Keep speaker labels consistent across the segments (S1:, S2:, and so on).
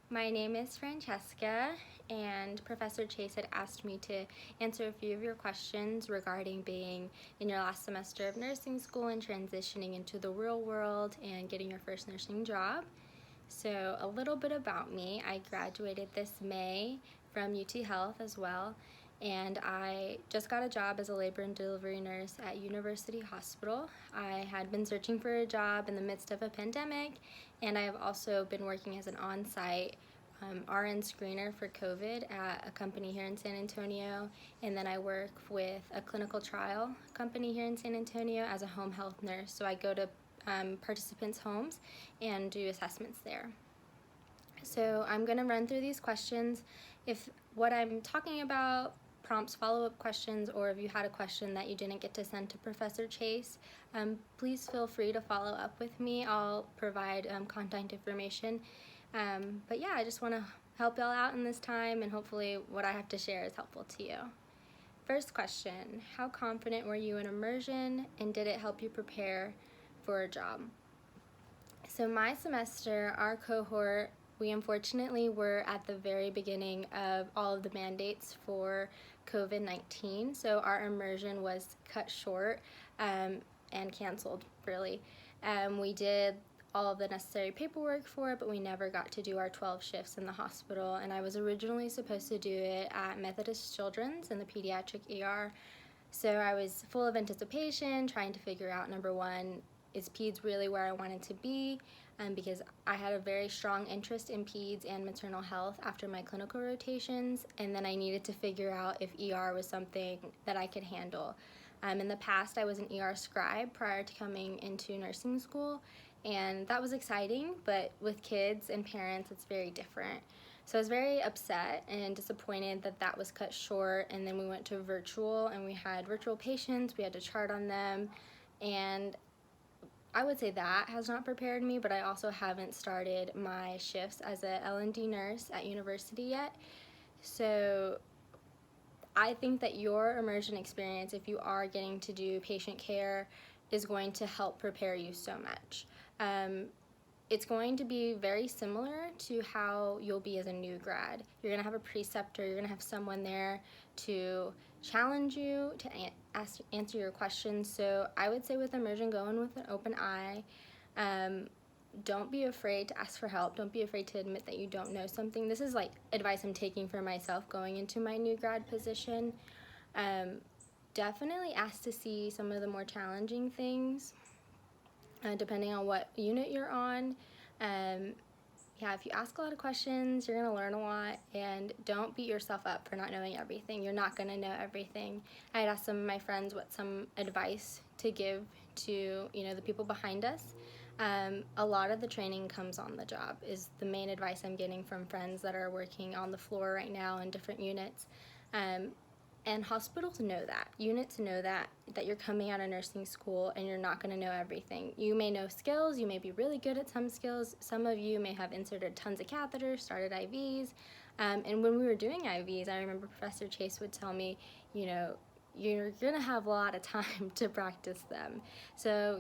S1: My name is Francesca, and Professor Chase had asked me to answer a few of your questions regarding being in your last semester of nursing school and transitioning into the real world and getting your first nursing job. So, a little bit about me. I graduated this May from UT Health as well, and I just got a job as a labor and delivery nurse at University Hospital. I had been searching for a job in the midst of a pandemic, and I have also been working as an on-site RN screener for COVID at a company here in San Antonio, and then I work with a clinical trial company here in San Antonio as a home health nurse. So I go to participants' homes and do assessments there. So I'm going to run through these questions. If what I'm talking about prompts follow-up questions, or if you had a question that you didn't get to send to Professor Chase, please feel free to follow up with me. I'll provide contact information. But yeah, I just want to help y'all out in this time, and hopefully what I have to share is helpful to you. First question, how confident were you in immersion, and did it help you prepare for a job? So my semester, our cohort, we unfortunately were at the very beginning of all of the mandates for COVID-19, so our immersion was cut short and canceled, really. We did all of the necessary paperwork for it, but we never got to do our 12 shifts in the hospital, and I was originally supposed to do it at Methodist Children's in the pediatric ER. So I was full of anticipation, trying to figure out, number one, is peds really where I wanted to be? Because I had a very strong interest in peds and maternal health after my clinical rotations, and then I needed to figure out if ER was something that I could handle. In the past, I was an ER scribe prior to coming into nursing school, and that was exciting, but with kids and parents, it's very different. So I was very upset and disappointed that that was cut short, and then we went to virtual, and we had virtual patients, we had to chart on them, and I would say that has not prepared me, but I also haven't started my shifts as a L&D nurse at university yet. So I think that your immersion experience, if you are getting to do patient care, is going to help prepare you so much. It's going to be very similar to how you'll be as a new grad. You're going to have a preceptor, you're going to have someone there to challenge you, to answer your questions. So I would say with immersion, go in with an open eye. Don't be afraid to ask for help. Don't be afraid to admit that you don't know something. This is like advice I'm taking for myself going into my new grad position. Definitely ask to see some of the more challenging things. Depending on what unit you're on. Yeah, if you ask a lot of questions, you're going to learn a lot, and don't beat yourself up for not knowing everything. You're not going to know everything. I had asked some of my friends what some advice to give to, the people behind us. A lot of the training comes on the job is the main advice I'm getting from friends that are working on the floor right now in different units. And hospitals know that. Units know that you're coming out of nursing school and you're not going to know everything. You may know skills, you may be really good at some skills. Some of you may have inserted tons of catheters, started IVs. And when we were doing IVs, I remember Professor Chase would tell me, you're going to have a lot of time to practice them. So,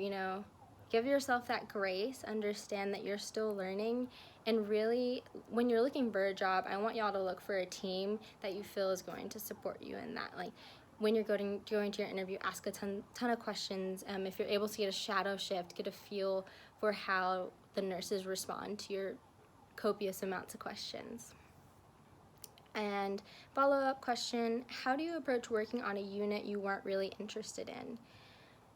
S1: give yourself that grace, understand that you're still learning, and really, when you're looking for a job, I want y'all to look for a team that you feel is going to support you in that. Like, when you're going to your interview, ask a ton of questions. If you're able to get a shadow shift, get a feel for how the nurses respond to your copious amounts of questions. And follow-up question, how do you approach working on a unit you weren't really interested in?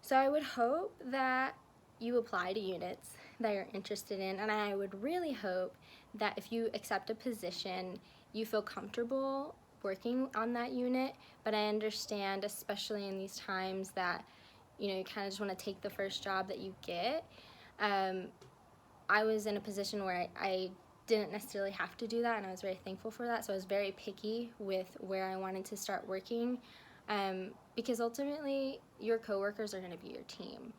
S1: So I would hope that you apply to units that you're interested in, and I would really hope that if you accept a position, you feel comfortable working on that unit. But I understand, especially in these times, that you kind of just want to take the first job that you get. I was in a position where I didn't necessarily have to do that, and I was very thankful for that. So I was very picky with where I wanted to start working, because ultimately your coworkers are going to be your team.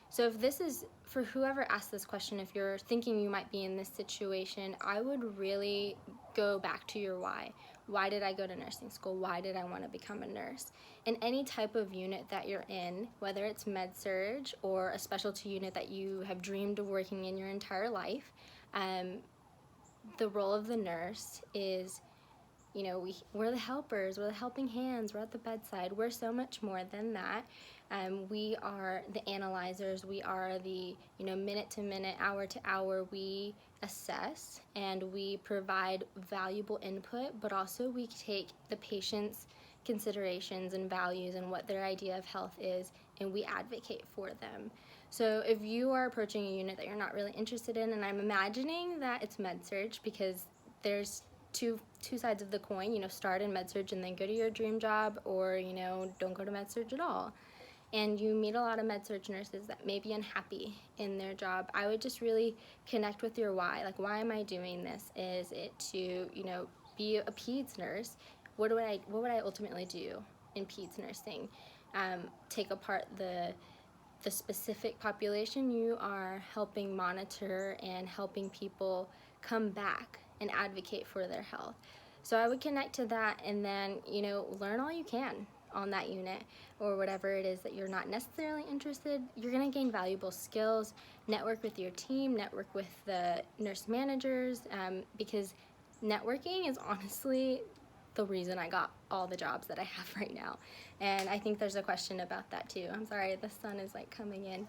S1: So if this is, for whoever asked this question, if you're thinking you might be in this situation, I would really go back to your why. Why did I go to nursing school? Why did I want to become a nurse? In any type of unit that you're in, whether it's med-surg or a specialty unit that you have dreamed of working in your entire life, the role of the nurse is, you know, we're the helpers, we're the helping hands, we're at the bedside. We're so much more than that. We are the analyzers, we are the, you know, minute to minute, hour to hour. We assess and we provide valuable input, but also we take the patient's considerations and values and what their idea of health is, and we advocate for them. So if you are approaching a unit that you're not really interested in, and I'm imagining that it's med-surg because there's two sides of the coin, you know, start in med-surg and then go to your dream job, or, you know, don't go to med-surg at all. And you meet a lot of med-surg nurses that may be unhappy in their job. I would just really connect with your why. Like, why am I doing this? Is it to, you know, be a peds nurse? What would I ultimately do in peds nursing? Take apart the specific population you are helping monitor and helping people come back and advocate for their health. So I would connect to that, and then, you know, learn all you can on that unit, or whatever it is that you're not necessarily interested. You're going to gain valuable skills, network with your team, network with the nurse managers, because networking is honestly the reason I got all the jobs that I have right now. And I think there's a question about that too. I'm sorry, the sun is like coming in.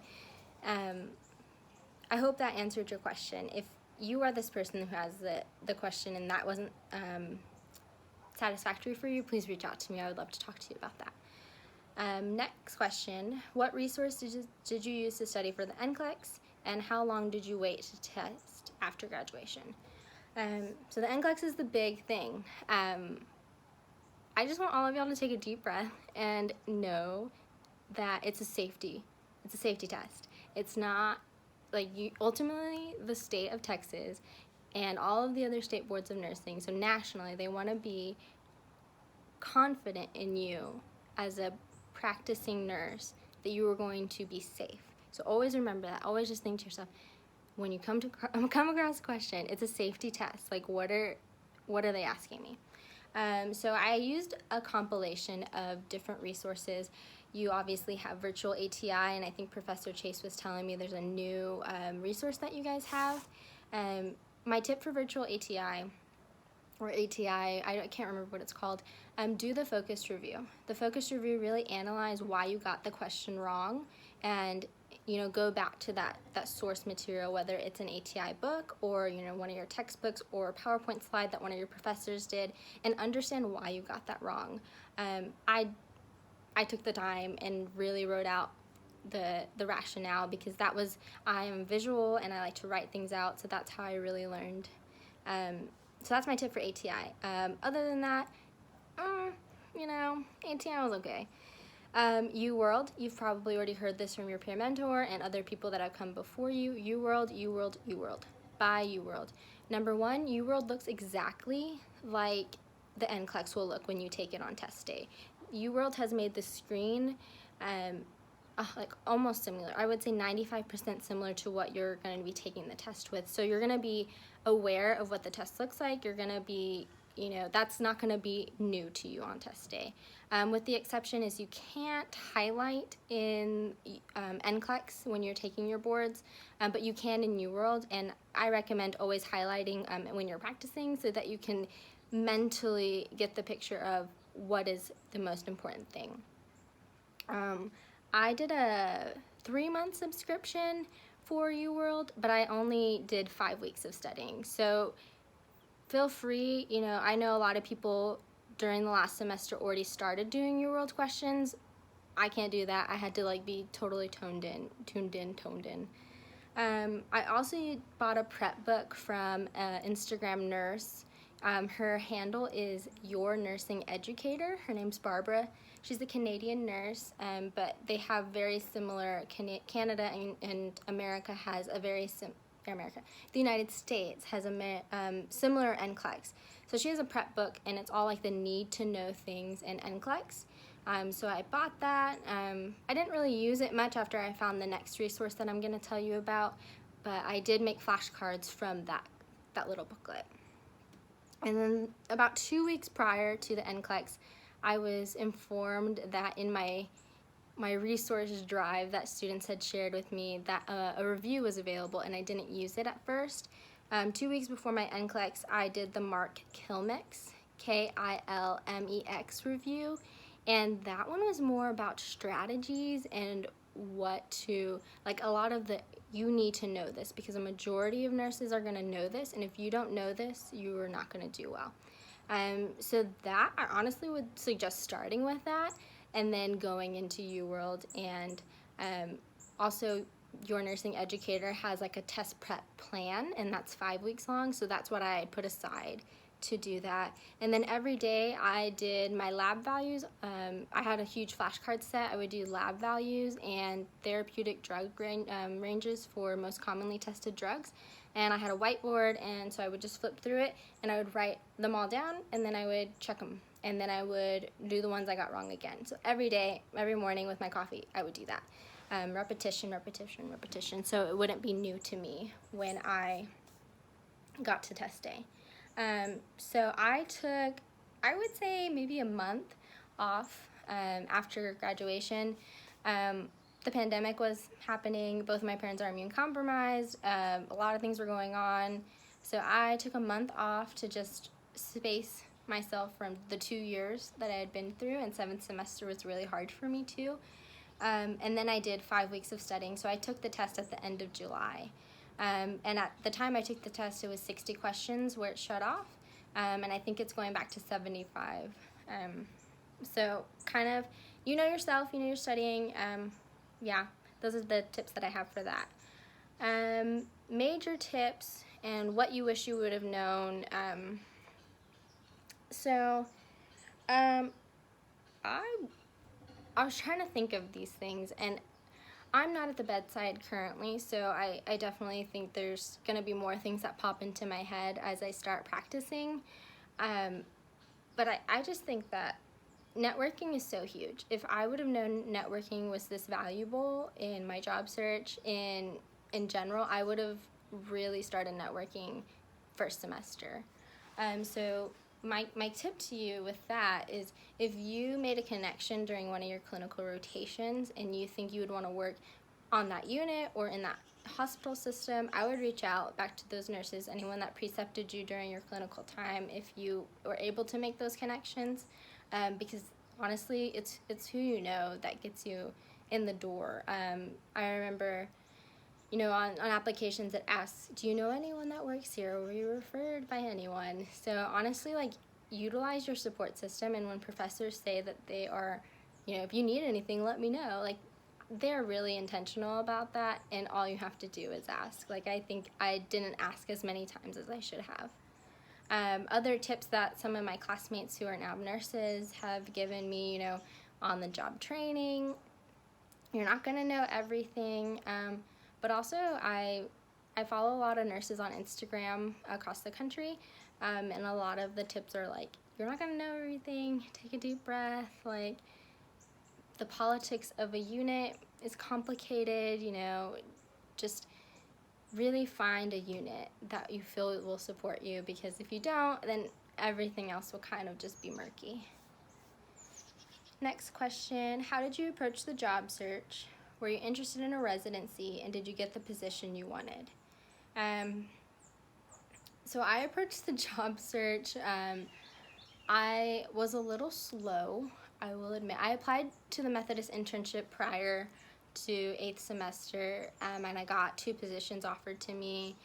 S1: I hope that answered your question. If you are this person who has the question and that wasn't satisfactory for you, please reach out to me. I would love to talk to you about that. Next question, what resource did you use to study for the NCLEX, and how long did you wait to test after graduation? So the NCLEX is the big thing. I just want all of y'all to take a deep breath and know that it's a safety test. It's not like ultimately the state of Texas and all of the other state boards of nursing, so nationally, they want to be confident in you as a practicing nurse that you are going to be safe. So always remember that. Always just think to yourself, when you come across a question, it's a safety test. Like, what are they asking me? So I used a compilation of different resources. You obviously have virtual ATI, and I think Professor Chase was telling me there's a new resource that you guys have. My tip for virtual ATI, or ATI, I can't remember what it's called, do the focus review. The focus review really analyze why you got the question wrong, and, you know, go back to that source material, whether it's an ATI book or, you know, one of your textbooks or a PowerPoint slide that one of your professors did, and understand why you got that wrong. I took the time and really wrote out the rationale, because I am visual and I like to write things out, so that's how I really learned. So that's my tip for ATI. Other than that, you know, ATI was okay. UWorld, you've probably already heard this from your peer mentor and other people that have come before you. UWorld, UWorld, UWorld. Buy UWorld. Number one, UWorld looks exactly like the NCLEX will look when you take it on test day. UWorld has made the screen like almost similar. I would say 95% similar to what you're going to be taking the test with. So you're going to be aware of what the test looks like. You're going to be, you know, that's not going to be new to you on test day. With the exception is you can't highlight in NCLEX when you're taking your boards, but you can in UWorld, and I recommend always highlighting when you're practicing, so that you can mentally get the picture of what is the most important thing. I did a 3-month subscription for UWorld, but I only did 5 weeks of studying. So feel free, you know, I know a lot of people during the last semester already started doing UWorld questions. I can't do that. I had to like be totally tuned in. I also bought a prep book from an Instagram nurse. Her handle is Your Nursing Educator. Her name's Barbara. She's a Canadian nurse, but they have very similar, Canada and America has a very the United States has a similar NCLEX. So she has a prep book, and it's all like the need to know things in NCLEX. So I bought that. I didn't really use it much after I found the next resource that I'm going to tell you about, but I did make flashcards from that little booklet. And then about 2 weeks prior to the NCLEX, I was informed that in my resource drive that students had shared with me that a review was available, and I didn't use it at first. 2 weeks before my NCLEX, I did the Mark Kilmex, Kilmex review, and that one was more about strategies and what to, like, a lot of the, you need to know this because a majority of nurses are going to know this, and if you don't know this, you are not going to do well. So that, I honestly would suggest starting with that and then going into UWorld, and also your nursing educator has like a test prep plan, and that's 5 weeks long, so that's what I put aside to do that. And then every day I did my lab values. I had a huge flashcard set. I would do lab values and therapeutic drug ranges for most commonly tested drugs, and I had a whiteboard, and so I would just flip through it and I would write them all down, and then I would check them, and then I would do the ones I got wrong again. So every day, every morning with my coffee, I would do that. Repetition, repetition, repetition, so it wouldn't be new to me when I got to test day. So I took, I would say, maybe a month off after graduation. The pandemic was happening. Both of my parents are immune compromised. A lot of things were going on. So I took a month off to just space myself from the 2 years that I had been through, and 7th semester was really hard for me too. And then I did 5 weeks of studying. So I took the test at the end of July. And at the time I took the test, it was 60 questions where it shut off. And I think it's going back to 75. So kind of, you know yourself, you know you're studying. Yeah, those are the tips that I have for that. Major tips and what you wish you would have known. I was trying to think of these things, and I'm not at the bedside currently, so I definitely think there's going to be more things that pop into my head as I start practicing. But I just think that networking is so huge. If I would have known networking was this valuable in my job search, in general, I would have really started networking first semester. So my tip to you with that is, if you made a connection during one of your clinical rotations and you think you would want to work on that unit or in that hospital system, I would reach out back to those nurses, anyone that precepted you during your clinical time, if you were able to make those connections, because honestly, it's who you know that gets you in the door. I remember, you know, on applications it asks, do you know anyone that works here, or were you referred by anyone? So honestly, like, utilize your support system, and when professors say that they are, you know, if you need anything, let me know, like, they're really intentional about that, and all you have to do is ask. Like, I think I didn't ask as many times as I should have. Other tips that some of my classmates who are now nurses have given me, you know, on the job training, you're not gonna know everything, but also I follow a lot of nurses on Instagram across the country, and a lot of the tips are like, you're not gonna know everything, take a deep breath, like, the politics of a unit is complicated, you know, just really find a unit that you feel will support you, because if you don't, then everything else will kind of just be murky. Next question, how did you approach the job search? Were you interested in a residency, and did you get the position you wanted? So I approached the job search. I was a little slow, I will admit. I applied to the Methodist internship prior to 8th semester, and I got 2 positions offered to me,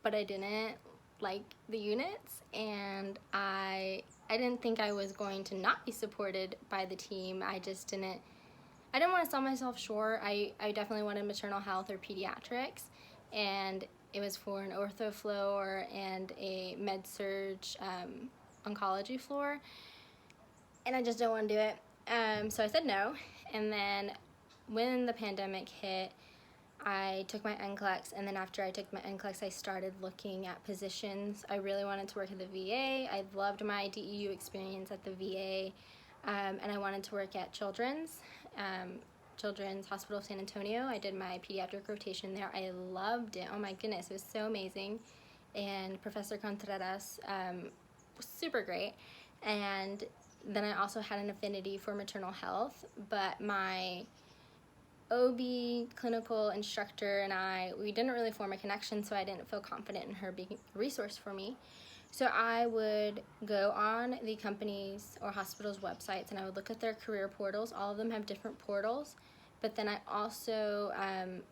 S1: but I didn't like the units, and I didn't think I was going to not be supported by the team. I didn't want to sell myself short. I definitely wanted maternal health or pediatrics, and it was for an ortho floor and a med-surg oncology floor, and I just didn't want to do it. So I said no, and then when the pandemic hit, I took my NCLEX, and then after I took my NCLEX, I started looking at positions. I really wanted to work at the VA. I loved my DEU experience at the VA, and I wanted to work at Children's Hospital of San Antonio. I did my pediatric rotation there. I loved it. Oh my goodness, it was so amazing. And Professor Contreras was super great. And then I also had an affinity for maternal health, but my OB clinical instructor and we didn't really form a connection, so I didn't feel confident in her being a resource for me. So I would go on the company's or hospital's websites and I would look at their career portals. All of them have different portals, but then I also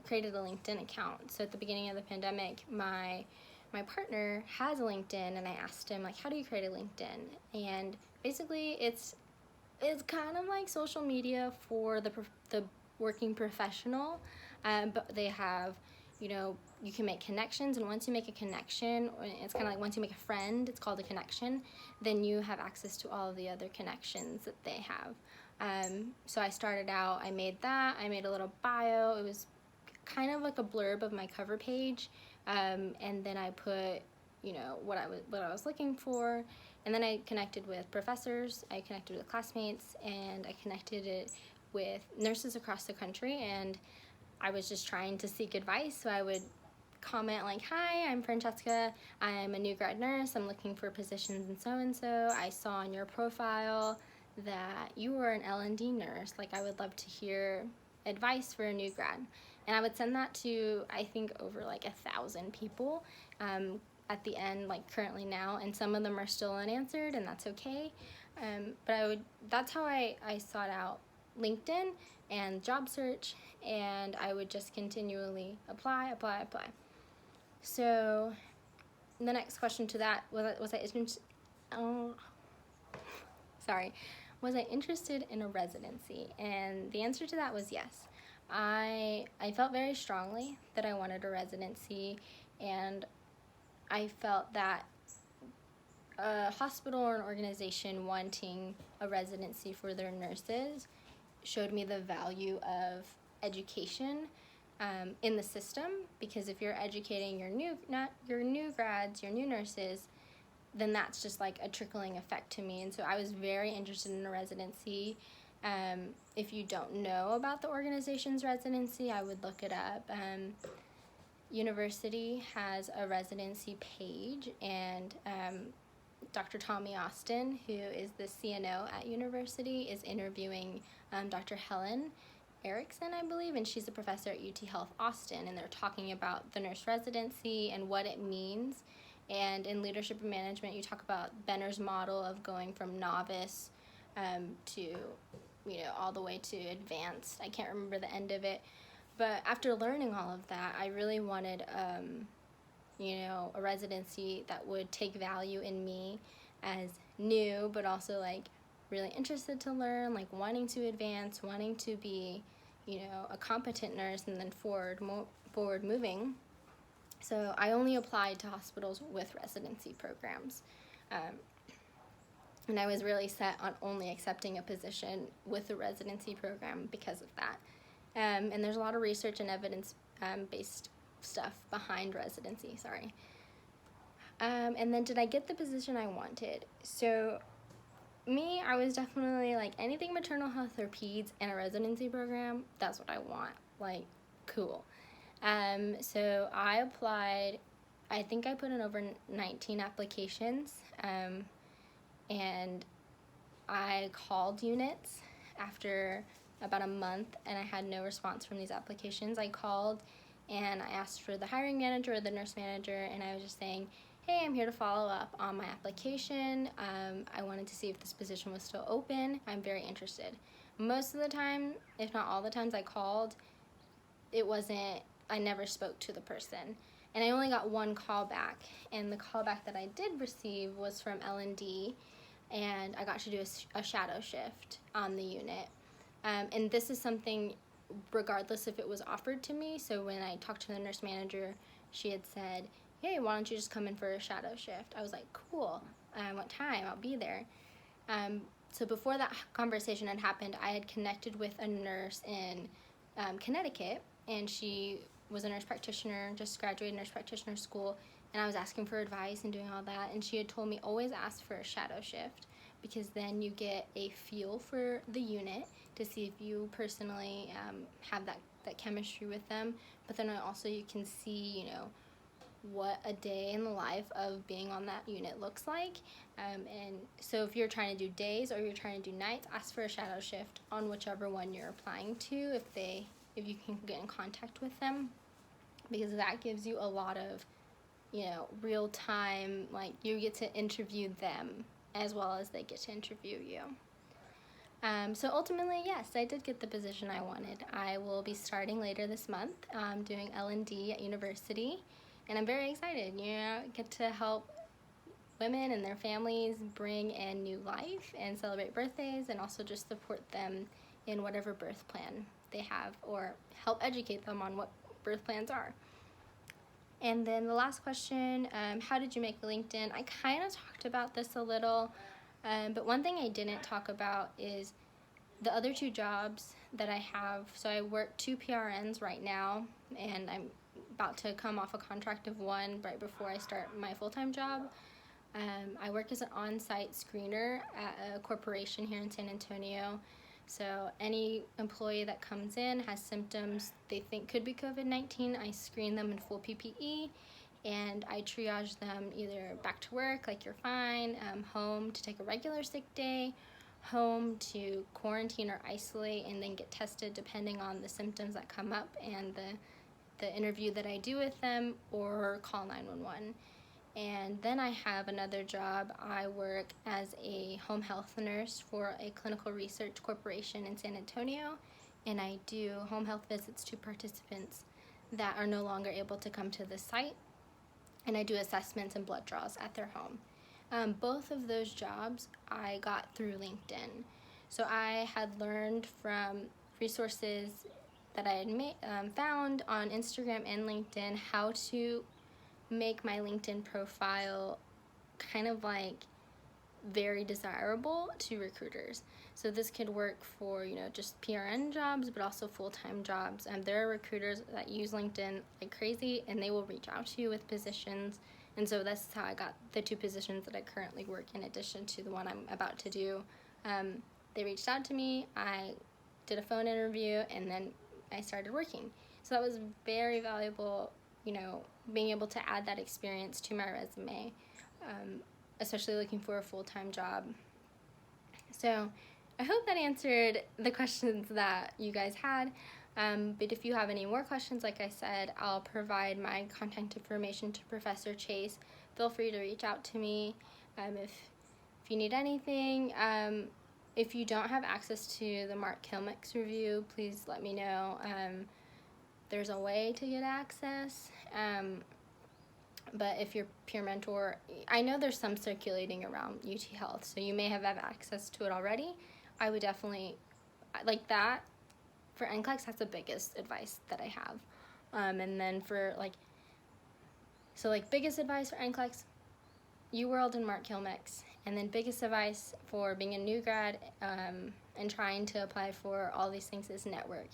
S1: created a LinkedIn account. So at the beginning of the pandemic, my partner has a LinkedIn, and I asked him, like, how do you create a LinkedIn? And basically it's kind of like social media for the working professional, but they have, you can make connections, and once you make a connection, it's kind of like once you make a friend, it's called a connection, then you have access to all of the other connections that they have. So I started out, I made a little bio. It was kind of like a blurb of my cover page, and then I put, what I was looking for, and then I connected with professors, I connected with classmates, and I connected it with nurses across the country, and I was just trying to seek advice. So I would comment like, hi, I'm Francesca, I'm a new grad nurse, I'm looking for positions in so-and-so. I saw on your profile that you were an L&D nurse, like I would love to hear advice for a new grad. And I would send that to, I think, over like 1,000 people at the end, like currently now, and some of them are still unanswered, and that's okay. But that's how I sought out LinkedIn and job search, and I would just continually apply. So the next question to that was I interested in a residency? And the answer to that was yes. I felt very strongly that I wanted a residency, and I felt that a hospital or an organization wanting a residency for their nurses showed me the value of education in the system, because if you're educating your new grads, your new nurses, then that's just like a trickling effect to me. And so I was very interested in a residency. If you don't know about the organization's residency, I would look it up. University has a residency page, and Dr. Tommy Austin, who is the CNO at University, is interviewing Dr. Helen Erickson, I believe, and she's a professor at UT Health Austin, and they're talking about the nurse residency and what it means. And in leadership and management, you talk about Benner's model of going from novice to, all the way to advanced. I can't remember the end of it. But after learning all of that, I really wanted, a residency that would take value in me as new, but also like really interested to learn, like wanting to advance, wanting to be, a competent nurse, and then forward moving. So I only applied to hospitals with residency programs. And I was really set on only accepting a position with a residency program because of that. And there's a lot of research and evidence-based stuff behind residency, and then did I get the position I wanted? So me, I was definitely like, anything maternal health or peds and a residency program, that's what I want, like, cool. So I applied, I think I put in over 19 applications, and I called units after about a month, and I had no response from these applications. I called and I asked for the hiring manager or the nurse manager, and I was just saying, hey, I'm here to follow up on my application. I wanted to see if this position was still open. I'm very interested. Most of the time, if not all the times I called, I never spoke to the person. And I only got one call back, and the call back that I did receive was from L&D, and I got to do a shadow shift on the unit. And this is something regardless if it was offered to me. So when I talked to the nurse manager, she had said, hey, why don't you just come in for a shadow shift? I was like, cool. What time? I'll be there. So before that conversation had happened, I had connected with a nurse in Connecticut, and she was a nurse practitioner, just graduated nurse practitioner school, and I was asking for advice and doing all that, and she had told me always ask for a shadow shift, because then you get a feel for the unit to see if you personally have that chemistry with them, but then also you can see, what a day in the life of being on that unit looks like. And so if you're trying to do days or you're trying to do nights, ask for a shadow shift on whichever one you're applying to, if they if you can get in contact with them, because that gives you a lot of, real time, like you get to interview them as well as they get to interview you. So ultimately, yes, I did get the position I wanted. I will be starting later this month, doing L&D at university, and I'm very excited. Get to help women and their families bring in new life and celebrate birthdays, and also just support them in whatever birth plan they have, or help educate them on what birth plans are. And then the last question, how did you make LinkedIn? I kind of talked about this a little, but one thing I didn't talk about is the other 2 jobs that I have. So I work 2 PRNs right now, and I'm about to come off a contract of 1 right before I start my full-time job. I work as an on-site screener at a corporation here in San Antonio. So any employee that comes in has symptoms they think could be COVID-19, I screen them in full PPE, and I triage them either back to work, like you're fine, home to take a regular sick day, home to quarantine or isolate, and then get tested depending on the symptoms that come up and the interview that I do with them, or call 911. And then I have another job. I work as a home health nurse for a clinical research corporation in San Antonio, and I do home health visits to participants that are no longer able to come to the site, and I do assessments and blood draws at their home. Both of those jobs I got through LinkedIn. So I had learned from resources that I had found on Instagram and LinkedIn how to make my LinkedIn profile kind of like very desirable to recruiters. So this could work for, just PRN jobs, but also full-time jobs. There are recruiters that use LinkedIn like crazy, and they will reach out to you with positions. And so that's how I got the 2 positions that I currently work in addition to the one I'm about to do. They reached out to me, I did a phone interview, and then I started working. So that was very valuable, being able to add that experience to my resume, especially looking for a full-time job. So I hope that answered the questions that you guys had. But if you have any more questions, like I said, I'll provide my contact information to Professor Chase. Feel free to reach out to me if you need anything. If you don't have access to the Mark Kilmick's review, please let me know. There's a way to get access, but if your peer mentor, I know there's some circulating around UT Health, so you may have access to it already. I would definitely, like that, for NCLEX, that's the biggest advice that I have. And then for biggest advice for NCLEX, UWorld and Mark Kilmick's. And then biggest advice for being a new grad and trying to apply for all these things is network.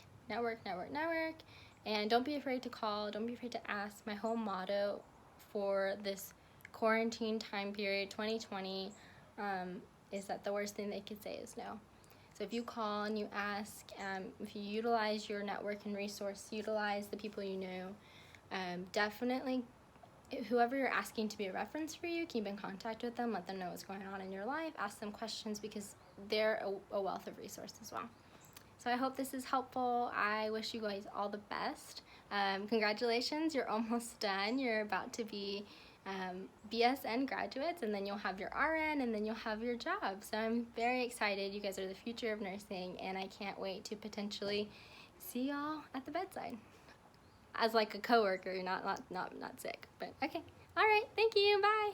S1: And don't be afraid to call, don't be afraid to ask. My whole motto for this quarantine time period, 2020, is that the worst thing they could say is no. So if you call and you ask, if you utilize your network and resource, utilize the people you know, definitely whoever you're asking to be a reference for you, keep in contact with them, let them know what's going on in your life, ask them questions, because they're a wealth of resource as well. So I hope this is helpful. I wish you guys all the best. Congratulations, you're almost done. You're about to be BSN graduates, and then you'll have your RN, and then you'll have your job. So I'm very excited. You guys are the future of nursing, and I can't wait to potentially see y'all at the bedside as like a coworker, not sick. But okay, all right, thank you, bye.